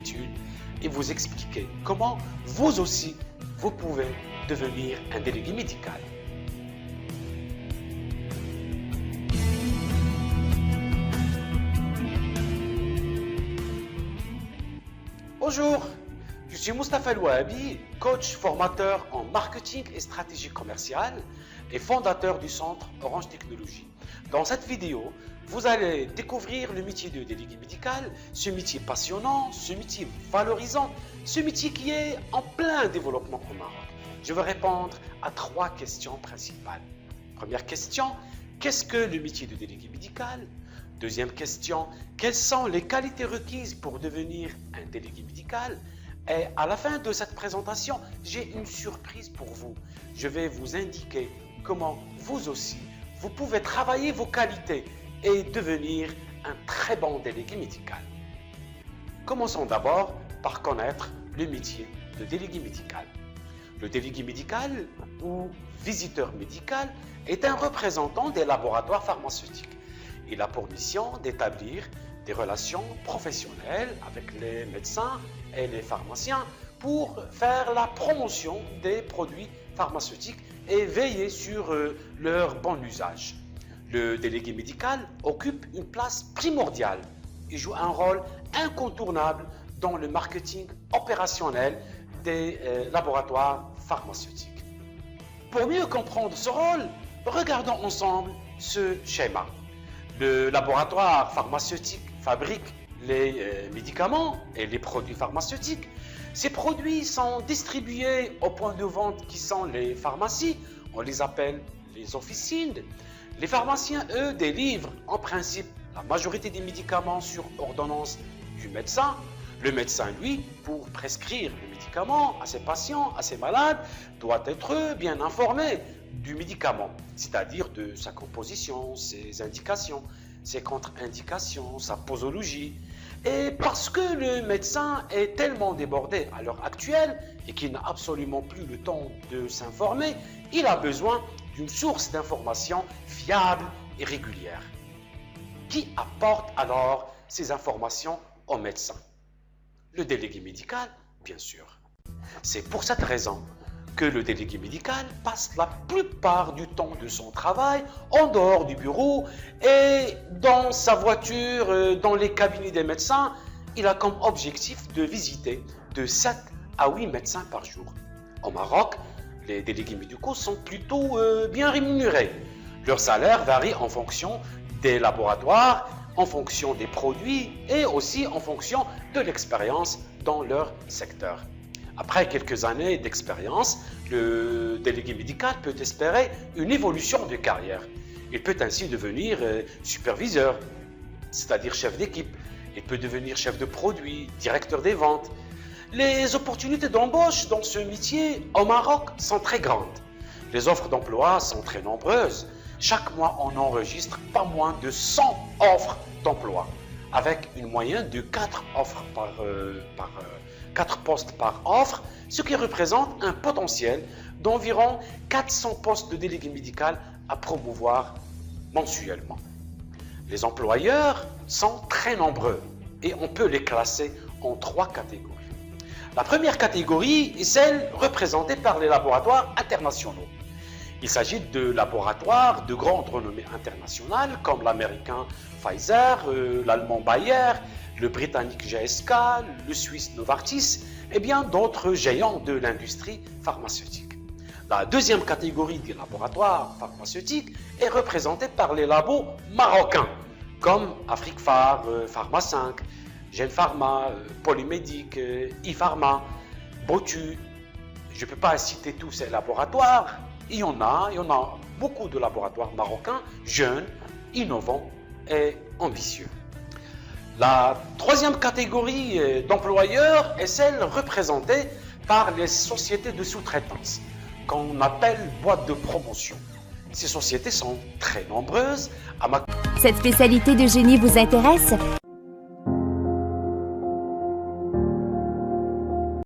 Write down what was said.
et vous expliquer comment vous aussi, vous pouvez devenir un délégué médical. Bonjour, je suis Moustapha El-Wahabi, coach formateur en marketing et stratégie commerciale et fondateur du centre Orange Technologies. Dans cette vidéo, vous allez découvrir le métier de délégué médical, ce métier passionnant, ce métier valorisant, ce métier qui est en plein développement au Maroc. Je vais répondre à 3 questions principales. Première question, qu'est-ce que le métier de délégué médical? Deuxième question, quelles sont les qualités requises pour devenir un délégué médical? Et à la fin de cette présentation, j'ai une surprise pour vous. Je vais vous indiquer comment vous aussi, vous pouvez travailler vos qualités et devenir un très bon délégué médical. Commençons d'abord par connaître le métier de délégué médical. Le délégué médical ou visiteur médical est un représentant des laboratoires pharmaceutiques. Il a pour mission d'établir des relations professionnelles avec les médecins et les pharmaciens pour faire la promotion des produits pharmaceutiques et veiller sur leur bon usage. Le délégué médical occupe une place primordiale. Il joue un rôle incontournable dans le marketing opérationnel des laboratoires pharmaceutiques. Pour mieux comprendre ce rôle, regardons ensemble ce schéma. Le laboratoire pharmaceutique fabrique les médicaments et les produits pharmaceutiques. Ces produits sont distribués aux points de vente qui sont les pharmacies. On les appelle les officines. Les pharmaciens, eux, délivrent en principe la majorité des médicaments sur ordonnance du médecin. Le médecin, lui, pour prescrire le médicament à ses patients, à ses malades, doit être bien informé du médicament, c'est-à-dire de sa composition, ses indications, ses contre-indications, sa posologie. Et parce que le médecin est tellement débordé à l'heure actuelle et qu'il n'a absolument plus le temps de s'informer, il a besoin d'une source d'information fiable et régulière. Qui apporte alors ces informations au médecin? Le délégué médical, bien sûr. C'est pour cette raison que le délégué médical passe la plupart du temps de son travail en dehors du bureau et dans sa voiture, dans les cabinets des médecins. Il a comme objectif de visiter de 7 à 8 médecins par jour. Au Maroc, les délégués médicaux sont plutôt bien rémunérés. Leur salaire varie en fonction des laboratoires, en fonction des produits et aussi en fonction de l'expérience dans leur secteur. Après quelques années d'expérience, le délégué médical peut espérer une évolution de carrière. Il peut ainsi devenir superviseur, c'est-à-dire chef d'équipe. Il peut devenir chef de produit, directeur des ventes. Les opportunités d'embauche dans ce métier au Maroc sont très grandes. Les offres d'emploi sont très nombreuses. Chaque mois, on enregistre pas moins de 100 offres d'emploi, avec une moyenne de 4 offres 4 postes par offre, ce qui représente un potentiel d'environ 400 postes de délégué médical à promouvoir mensuellement. Les employeurs sont très nombreux et on peut les classer en 3 catégories. La première catégorie est celle représentée par les laboratoires internationaux. Il s'agit de laboratoires de grande renommée internationale comme l'américain Pfizer, l'allemand Bayer, le britannique GSK, le suisse Novartis et bien d'autres géants de l'industrie pharmaceutique. La deuxième catégorie des laboratoires pharmaceutiques est représentée par les labos marocains comme Afrique-Phare, Pharma 5, Genpharma, Polymédic, iPharma, Botu. Je ne peux pas citer tous ces laboratoires. Il y en a beaucoup de laboratoires marocains, jeunes, innovants et ambitieux. La troisième catégorie d'employeurs est celle représentée par les sociétés de sous-traitance, qu'on appelle boîtes de promotion. Ces sociétés sont très nombreuses. Cette spécialité de génie vous intéresse?